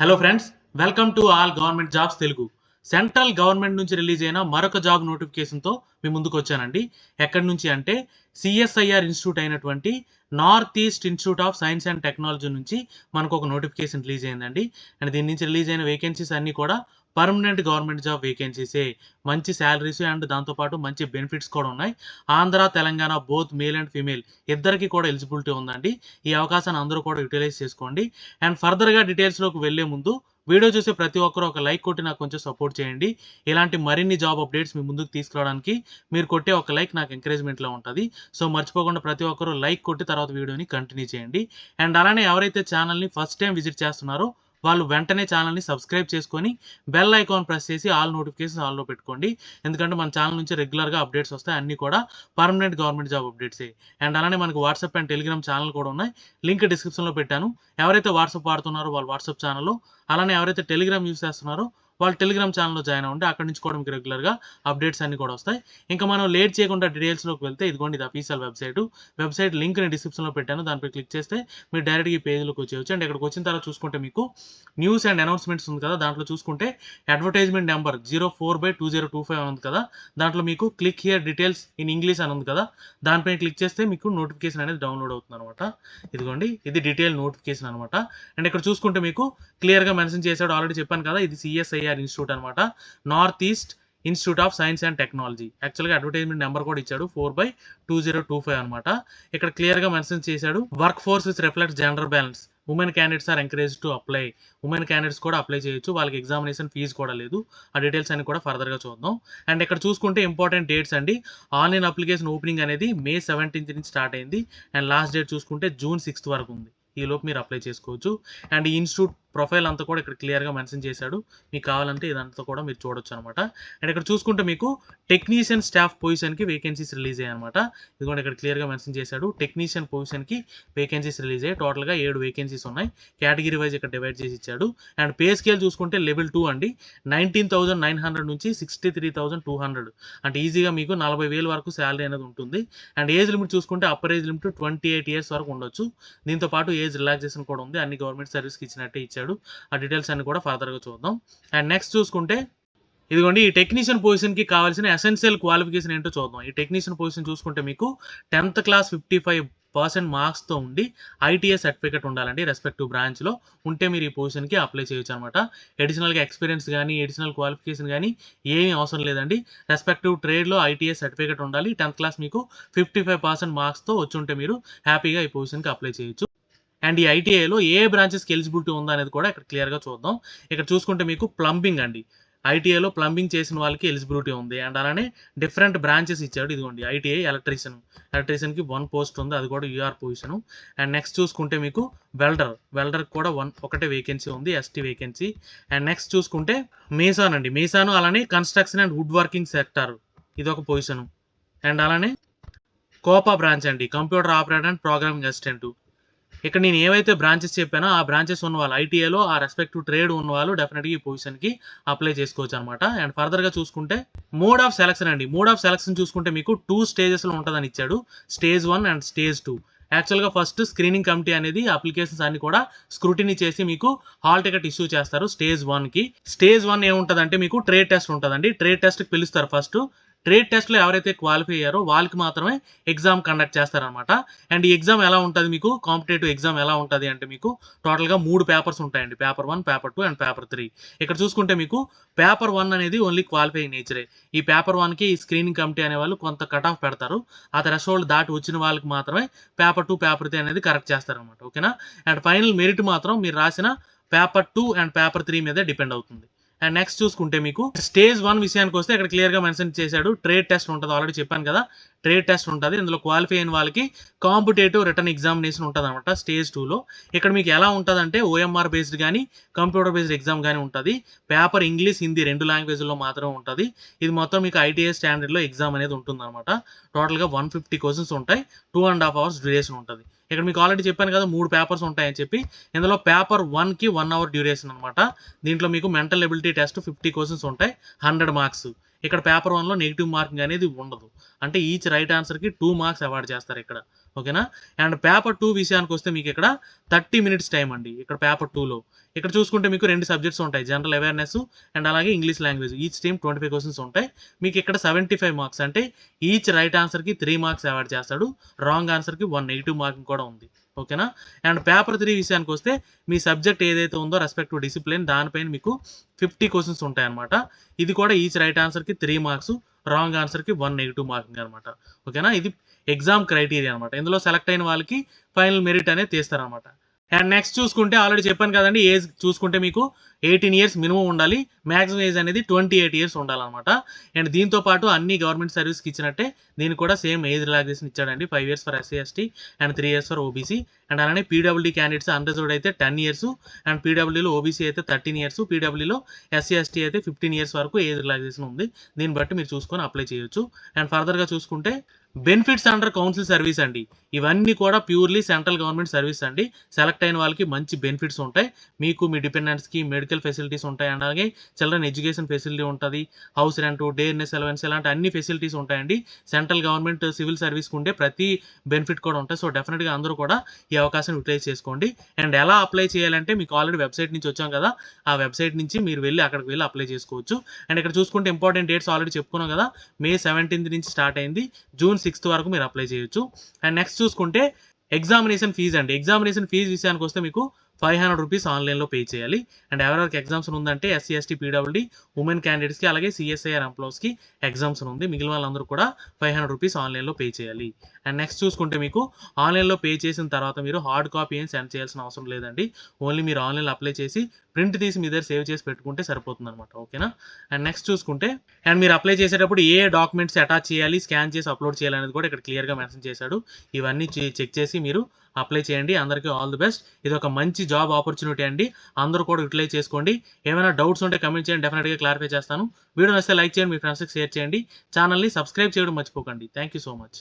Hello friends, welcome to all government jobs Telugu. Central government నుంచి release అయిన మరొక job నోటిఫికేషన్తో మీ ముందుకు వచ్చానండి. ఎక్కడి నుంచి అంటే సిఎస్ఐఆర్ ఇన్స్టిట్యూట్ అయినటువంటి north east institute of science and technology నుంచి మనకు ఒక నోటిఫికేషన్ రిలీజ్ అయిందండి. అండ్ దీని నుంచి రిలీజ్ అయిన వేకెన్సీస్ అన్నీ కూడా పర్మనెంట్ గవర్నమెంట్ జాబ్ వేకెన్సీసే. మంచి శాలరీస్ అండ్ దాంతోపాటు మంచి బెనిఫిట్స్ కూడా ఉన్నాయి. Andhra Telangana both male and female ఇద్దరికి కూడా ఎలిజిబిలిటీ ఉందండి. ఈ అవకాశాన్ని అందరూ కూడా యూటిలైజ్ చేసుకోండి. అండ్ ఫర్దర్గా డీటెయిల్స్లోకి వెళ్లే ముందు వీడియో చూసే ప్రతి ఒక్కరు ఒక లైక్ కొట్టి నాకు కొంచెం సపోర్ట్ చేయండి. ఇలాంటి మరిన్ని జాబ్ అప్డేట్స్ మీ ముందుకు తీసుకురావడానికి మీరు కొట్టే ఒక లైక్ నాకు ఎంకరేజ్మెంట్లో ఉంటుంది. సో మర్చిపోకుండా ప్రతి ఒక్కరు లైక్ కొట్టి తర్వాత వీడియోని కంటిన్యూ చేయండి. అండ్ అలానే ఎవరైతే ఛానల్ని ఫస్ట్ టైం విజిట్ చేస్తున్నారో వాళ్ళు వెంటనే ఛానల్ని సబ్స్క్రైబ్ చేసుకొని బెల్ ఐకాన్ ప్రెస్ చేసి ఆల్ నోటిఫికేషన్స్ ఆల్లో పెట్టుకోండి. ఎందుకంటే మన ఛానల్ నుంచి రెగ్యులర్గా అప్డేట్స్ వస్తాయి. అన్నీ కూడా పర్మనెంట్ గవర్నమెంట్ జాబ్ అప్డేట్సే. అండ్ అలానే మనకు వాట్సాప్ అండ్ టెలిగ్రామ్ ఛానల్ కూడా ఉన్నాయి. లింక్ డిస్క్రిప్షన్లో పెట్టాను. ఎవరైతే వాట్సాప్ వాడుతున్నారో వాళ్ళు వాట్సాప్ ఛానల్లో, అలానే ఎవరైతే టెలిగ్రామ్ యూస్ చేస్తున్నారో వాళ్ళు టెలిగ్రామ్ ఛానల్లో జాయిన్ అవ్వండి. అక్కడి నుంచి కూడా మీకు రెగ్యులర్గా అప్డేట్స్ అన్ని కూడా వస్తాయి. ఇంకా మనం లేట్ చేయకుండా డీటెయిల్స్లోకి వెళ్తే ఇదిగోండి, ఇది అఫీషియల్ వెబ్సైట్ లింక్ నేను డిస్క్రిప్షన్లో పెట్టాను. దానిపై క్లిక్ చేస్తే మీరు డైరెక్ట్గా ఈ పేజ్లోకి వచ్చేయచ్చు. అండ్ ఇక్కడికి వచ్చిన తర్వాత చూసుకుంటే మీకు న్యూస్ అండ్ అనౌన్స్మెంట్స్ ఉంది కదా, దాంట్లో చూసుకుంటే అడ్వర్టైజ్మెంట్ నెంబర్ 04/2025 అని ఉంది కదా, దాంట్లో మీకు click here details in English అని ఉంది కదా, దానిపై క్లిక్ చేస్తే మీకు నోటిఫికేషన్ అనేది డౌన్లోడ్ అవుతుంది అనమాట. ఇదిగోండి, ఇది డీటెయిల్ నోటిఫికేషన్ అనమాట. అండ్ ఇక్కడ చూసుకుంటే మీకు క్లియర్గా మెన్షన్ చేశాడు, ఆల్రెడీ చెప్పాను కదా, ఇది సిఎస్ఐఆర్ ఇన్స్టిట్యూట్ అనమాట, north east institute of science and technology. యాక్చువల్గా అడ్వర్టైజ్మెంట్ నెంబర్ కూడా ఇచ్చాడు 4/2025 అనమాట. ఇక్కడ క్లియర్గా మెన్షన్ చేశాడు, work force which reflects gender balance, women candidates are encourage to apply. Women candidates కూడా అప్లై చేయొచ్చు, వాళ్ళకి ఎగ్జామినేషన్ ఫీజు కూడా లేదు. ఆ డీటెయిల్స్ అన్ని కూడా ఫర్దర్గా చూద్దాం. అండ్ ఇక్కడ చూసుకుంటే ఇంపార్టెంట్ డేట్స్ అండి. ఆన్లైన్ అప్లికేషన్ ఓపెనింగ్ అనేది May 17 నుంచి స్టార్ట్ అయింది. అండ్ లాస్ట్ డేట్ చూసుకుంటే June 6 వరకు ఉంది. ఈ లోపు మీరు అప్లై చేసుకోవచ్చు. అండ్ ఈ ఇన్స్టిట్యూట్ ప్రొఫైల్ అంతా కూడా ఇక్కడ క్లియర్గా మెన్షన్ చేశాడు. మీకు కావాలంటే ఇదంతా కూడా మీరు చూడొచ్చు అనమాట. అండ్ ఇక్కడ చూసుకుంటే మీకు టెక్నీషియన్ స్టాఫ్ పొజిషన్కి వేకెన్సీస్ రిలీజ్ అయ్యాయి అనమాట. ఇదిగోండి, ఇక్కడ క్లియర్గా మెన్షన్ చేశాడు, టెక్నీషియన్ పొజిషన్కి వేకెన్సీస్ రిలీజ్ అయ్యాయి. టోటల్గా 7 వేకెన్సీస్ ఉన్నాయి. కేటగిరీ వైజ్ ఇక్కడ డివైడ్ చేసి ఇచ్చాడు. అండ్ పే స్కేల్ చూసుకుంటే లెవెల్ 2 అండి, 19,900 నుంచి 63,200. అంటే ఈజీగా మీకు 40,000 వరకు శాలరీ అనేది ఉంటుంది. అండ్ ఏజ్ లిమిట్ చూసుకుంటే అప్పర్ ఏజ్ లిమిట్ 28 ఇయర్స్ వరకు ఉండొచ్చు. దీంతో పాటు ఏజ్ రిలాక్సేషన్ కూడా ఉంది. అన్ని గవర్నమెంట్ సర్వీస్కి ఇచ్చినట్టే ఇచ్చాడు. ఆ డీటెయిల్స్ అన్ని కూడా ఫర్దర్గా చూద్దాం. అండ్ నెక్స్ట్ చూసుకుంటే ఇదిగోండి, ఈ టెక్నీషియన్ పొజిషన్కి కావాల్సిన ఎసెన్షియల్ క్వాలిఫికేషన్ ఏంటో చూద్దాం. ఈ టెక్నీషియన్ పొజిషన్ చూసుకుంటే మీకు 10th క్లాస్ 55% మార్క్స్తో ఉండి ఐటీఐ సర్టిఫికేట్ ఉండాలండి. రెస్పెక్టివ్ బ్రాంచ్లో ఉంటే మీరు ఈ పొజిషన్కి అప్లై చేయొచ్చు అనమాట. అడిషనల్గా ఎక్స్పీరియన్స్ కానీ అడిషనల్ క్వాలిఫికేషన్ కానీ ఏమీ అవసరం లేదండి. రెస్పెక్టివ్ ట్రేడ్లో ఐటీఐ సర్టిఫికేట్ ఉండాలి. 10th క్లాస్ మీకు 55% మార్క్స్తో వచ్చి ఉంటే మీరు హ్యాపీగా ఈ పొజిషన్కి అప్లై చేయొచ్చు. అండ్ ఈ ఐటీఐలో ఏ బ్రాంచెస్కి ఎలిజిబిలిటీ ఉందా అనేది కూడా ఇక్కడ క్లియర్గా చూద్దాం. ఇక్కడ చూసుకుంటే మీకు ప్లంబింగ్ అండి, ఐటీఐలో ప్లంబింగ్ చేసిన వాళ్ళకి ఎలిజిబిలిటీ ఉంది. అండ్ అలానే డిఫరెంట్ బ్రాంచెస్ ఇచ్చాడు. ఇదిగోండి, ఐటీఐ ఎలక్ట్రీషియన్కి 1 పోస్ట్ ఉంది, అది కూడా యూఆర్ పొజిషన్. అండ్ నెక్స్ట్ చూసుకుంటే మీకు వెల్డర్కి కూడా ఒకటే వేకెన్సీ ఉంది, ఎస్టీ వేకెన్సీ. అండ్ నెక్స్ట్ చూసుకుంటే మీసాను అలానే construction and wood working sector, ఇది ఒక పొజిషన్. అండ్ అలానే కోపా బ్రాంచ్ అండి, computer operator and programming assistant. ఇక్కడ నేను ఏవైతే బ్రాంచెస్ చెప్పానో ఆ బ్రాంచెస్ ఉన్న వాళ్ళు, ఐటీఐలో ఆ రెస్పెక్టివ్ ట్రేడ్ ఉన్న వాళ్ళు డెఫినెట్గా ఈ పొజిషన్కి అప్లై చేసుకోవచ్చు అనమాట. అండ్ ఫర్దర్గా చూసుకుంటే మోడ్ ఆఫ్ సెలక్షన్ అండి, మోడ్ ఆఫ్ సెలక్షన్ చూసుకుంటే మీకు 2 స్టేజెస్లో ఉంటుందని ఇచ్చాడు, స్టేజ్ 1 అండ్ స్టేజ్ 2. యాక్చువల్గా ఫస్ట్ స్క్రీనింగ్ కమిటీ అనేది అప్లికేషన్స్ అన్ని కూడా స్క్రూటినీ చేసి మీకు హాల్ టికెట్ ఇష్యూ చేస్తారు. స్టేజ్ 1కి స్టేజ్ 1 ఏముంటుందంటే మీకు ట్రేడ్ టెస్ట్ ఉంటుందండి. ట్రేడ్ టెస్ట్కి పిలుస్తారు. ఫస్ట్ ట్రేడ్ టెస్ట్లో ఎవరైతే క్వాలిఫై అయ్యారో వాళ్ళకి మాత్రమే ఎగ్జామ్ కండక్ట్ చేస్తారనమాట. అండ్ ఈ ఎగ్జామ్ ఎలా ఉంటుంది, మీకు కాంపిటేటివ్ ఎగ్జామ్ ఎలా ఉంటుంది అంటే మీకు టోటల్గా 3 పేపర్స్ ఉంటాయండి, పేపర్ 1, పేపర్ 2 అండ్ పేపర్ 3. ఇక్కడ చూసుకుంటే మీకు పేపర్ 1 అనేది ఓన్లీ క్వాలిఫైయింగ్ నేచరే. ఈ పేపర్ 1కి ఈ స్క్రీనింగ్ కమిటీ అనే వాళ్ళు కొంత కట్ ఆఫ్ పెడతారు. ఆ థ్రెషోల్డ్ దాటి వచ్చిన వాళ్ళకి మాత్రమే పేపర్ 2, పేపర్ 3 అనేది కరెక్ట్ చేస్తారనమాట. ఓకేనా. అండ్ ఫైనల్ మెరిట్ మాత్రం మీరు రాసిన పేపర్ 2 అండ్ పేపర్ 3 మీదే డిపెండ్ అవుతుంది. అండ్ నెక్స్ట్ చూసుకుంటే మీకు స్టేజ్ 1 విషయానికి వస్తే ఇక్కడ క్లియర్గా మెన్షన్ చేశాడు, ట్రేడ్ టెస్ట్ ఉంటుంది. ఆల్రెడీ చెప్పాను కదా, ట్రేడ్ టెస్ట్ ఉంటుంది. ఇందులో క్వాలిఫై అయిన వాళ్ళకి కాంపిటేటివ్ రిటర్న్ ఎగ్జామినేషన్ ఉంటుంది అనమాట స్టేజ్ 2లో. ఇక్కడ మీకు ఎలా ఉంటుంది అంటే OMR బేస్డ్ కానీ కంప్యూటర్ బేస్డ్ ఎగ్జామ్ కానీ ఉంటుంది. పేపర్ ఇంగ్లీష్, హిందీ 2 లాంగ్వేజ్లో మాత్రమే ఉంటుంది. ఇది మొత్తం మీకు ఐటీఐ స్టాండర్డ్లో ఎగ్జామ్ అనేది ఉంటుంది అనమాట. టోటల్గా 150 క్వశ్చన్స్ ఉంటాయి, 2.5 hours డ్యూరేషన్ ఉంటుంది. ఇక్కడ మీకు ఆల్రెడీ చెప్పాను కదా 3 పేపర్స్ ఉంటాయని చెప్పి. ఇందులో పేపర్ 1కి 1 hour డ్యూరేషన్ అనమాట. దీంట్లో మీకు మెంటల్ ఎబిలిటీ టెస్ట్ 50 క్వశ్చన్స్ ఉంటాయి, 100 మార్క్స్. ఇక్కడ పేపర్ 1లో నెగిటివ్ మార్కింగ్ అనేది ఉండదు. అంటే ఈచ్ రైట్ ఆన్సర్కి 2 మార్క్స్ అవార్డ్ చేస్తారు ఇక్కడ. ఓకేనా. అండ్ పేపర్ 2 విషయానికి వస్తే మీకు ఇక్కడ 30 మినిట్స్ టైం అండి. ఇక్కడ పేపర్ 2లో ఇక్కడ చూసుకుంటే మీకు 2 సబ్జెక్ట్స్ ఉంటాయి, జనరల్ అవేర్నెస్ అండ్ అలాగే English language. Each team 25 questions ఉంటాయి. మీకు ఇక్కడ 75 మార్క్స్, అంటే ఈచ్ రైట్ ఆన్సర్కి 3 మార్క్స్ అవార్డ్ చేస్తాడు, రాంగ్ ఆన్సర్కి 1 నెగిటివ్ మార్కింగ్ కూడా ఉంది. ఓకేనా. అండ్ పేపర్ 3 విషయానికి వస్తే మీ సబ్జెక్ట్ ఏదైతే ఉందో రెస్పెక్టివ్ డిసిప్లిన్ దానిపైన మీకు 50 క్వశ్చన్స్ ఉంటాయి అనమాట. ఇది కూడా ఈచ్ రైట్ ఆన్సర్కి 3 మార్క్స్, రాంగ్ ఆన్సర్కి 1 నెగిటివ్ మార్కింగ్ అనమాట. ఓకేనా. ఇది ఎగ్జామ్ క్రైటీరియా అనమాట. ఇందులో సెలెక్ట్ అయిన వాళ్ళకి ఫైనల్ మెరిట్ అనేది తీస్తారనమాట. అండ్ నెక్స్ట్ చూసుకుంటే ఆల్రెడీ చెప్పాను కదండి, ఏజ్ చూసుకుంటే మీకు 18 ఇయర్స్ మినిమం ఉండాలి, మ్యాక్సిమం ఏజ్ అనేది 28 ఇయర్స్ ఉండాలన్నమాట. అండ్ దీంతో పాటు అన్ని గవర్నమెంట్ సర్వీస్కి ఇచ్చినట్టే దీనికి కూడా సేమ్ ఏజ్ రిలాక్సేషన్ ఇచ్చాడండి. 5 years for SC ST and 3 years for OBC. And అలానే పీడబ్ల్యూడీ క్యాండిడేట్స్ అన్రిజర్వ్డ్ అయితే 10 ఇయర్స్, అండ్ పీడబ్ల్యూలో ఓబీసీ అయితే 13 ఇయర్స్, పీడబ్ల్యూలో ఎస్సీ ఎస్టీ అయితే 15 ఇయర్స్ వరకు ఏజ్ రిలాక్సేషన్ ఉంది. దీన్ని బట్టి మీరు చూసుకొని అప్లై చేయొచ్చు. అండ్ ఫర్దర్గా చూసుకుంటే బెనిఫిట్స్ అండర్ కౌన్సిల్ సర్వీస్ అండి. ఇవన్నీ కూడా ప్యూర్లీ సెంట్రల్ గవర్నమెంట్ సర్వీస్ అండి. సెలెక్ట్ అయిన వాళ్ళకి మంచి బెనిఫిట్స్ ఉంటాయి. మీకు మీ డిపెండెంట్స్కి మెడికల్ ఫెసిలిటీస్ ఉంటాయి, అండ్ అలాగే చిల్డ్రన్ ఎడ్యుకేషన్ ఫెసిలిటీ ఉంటుంది, హౌస్ రెంట్, డేర్నెస్ అలవెన్స్ ఇలాంటి అన్ని ఫెసిలిటీస్ ఉంటాయండి. సెంట్రల్ గవర్నమెంట్ సివిల్ సర్వీస్కి ఉండే ప్రతి బెనిఫిట్ కూడా ఉంటాయి. సో డెఫినెట్గా అందరూ కూడా ఈ అవకాశం యూటిలైజ్ చేసుకోండి. అండ్ ఎలా అప్లై చేయాలంటే మీకు ఆల్రెడీ వెబ్సైట్ నుంచి వచ్చాం కదా, ఆ వెబ్సైట్ నుంచి మీరు వెళ్ళి అక్కడికి వెళ్ళి అప్లై చేసుకోవచ్చు. అండ్ ఇక్కడ చూసుకుంటే ఇంపార్టెంట్ డేట్స్ ఆల్రెడీ చెప్పుకున్నాం కదా, May 17 నుంచి స్టార్ట్ అయింది, June 6 వరకు మీరు అప్లై చేయొచ్చు. అండ్ నెక్స్ట్ చూసుకుంటే ఎగ్జామినేషన్ ఫీజు అండి. ఎగ్జామినేషన్ ఫీజు విషయానికి వస్తే మీకు 500 రూపీస్ ఆన్లైన్లో పే చేయాలి. అండ్ ఎవరెవరికి ఎగ్జామ్స్ ఉందంటే ఎస్సీ ఎస్టీ పీడబ్ల్యూడీ ఉమెన్ క్యాండిడేట్స్కి అలాగే సిఎస్ఐఆర్ ఎంప్లాయీస్కి ఎగ్జామ్స్ ఉంది. మిగిలిన వాళ్ళందరూ కూడా 500 రూపీస్ ఆన్లైన్లో పే చేయాలి. అండ్ నెక్స్ట్ చూసుకుంటే మీకు ఆన్లైన్లో పే చేసిన తర్వాత మీరు హార్డ్ కాపీ ఏం సెండ్ చేయాల్సిన అవసరం లేదండి. ఓన్లీ మీరు ఆన్లైన్లో అప్లై చేసి ప్రింట్ తీసి మీ దగ్గర సేవ్ చేసి పెట్టుకుంటే సరిపోతుంది అనమాట. ఓకేనా. అండ్ నెక్స్ట్ చూసుకుంటే అండ్ మీరు అప్లై చేసేటప్పుడు ఏ డాక్యుమెంట్స్ అటాచ్ చేయాలి, స్కాన్ చేసి అప్లోడ్ చేయాలి అనేది కూడా ఇక్కడ క్లియర్గా మెన్షన్ చేశాడు. ఇవన్నీ చెక్ చేసి మీరు అప్లై చేయండి. అందరికీ ఆల్ ది బెస్ట్. ఇది ఒక మంచి జాబ్ ఆపర్చునిటీ అండి, అందరూ కూడా యూటిలైజ్ చేసుకోండి. ఏమైనా డౌట్స్ ఉంటే కమెంట్ చేయండి, డెఫినెట్గా క్లారిఫై చేస్తాను. వీడియో నచ్చితే లైక్ చేయండి, మీ ఫ్రెండ్స్కి షేర్ చేయండి, ఛానల్ని సబ్స్క్రైబ్ చేయడం మర్చిపోకండి. Thank you so much.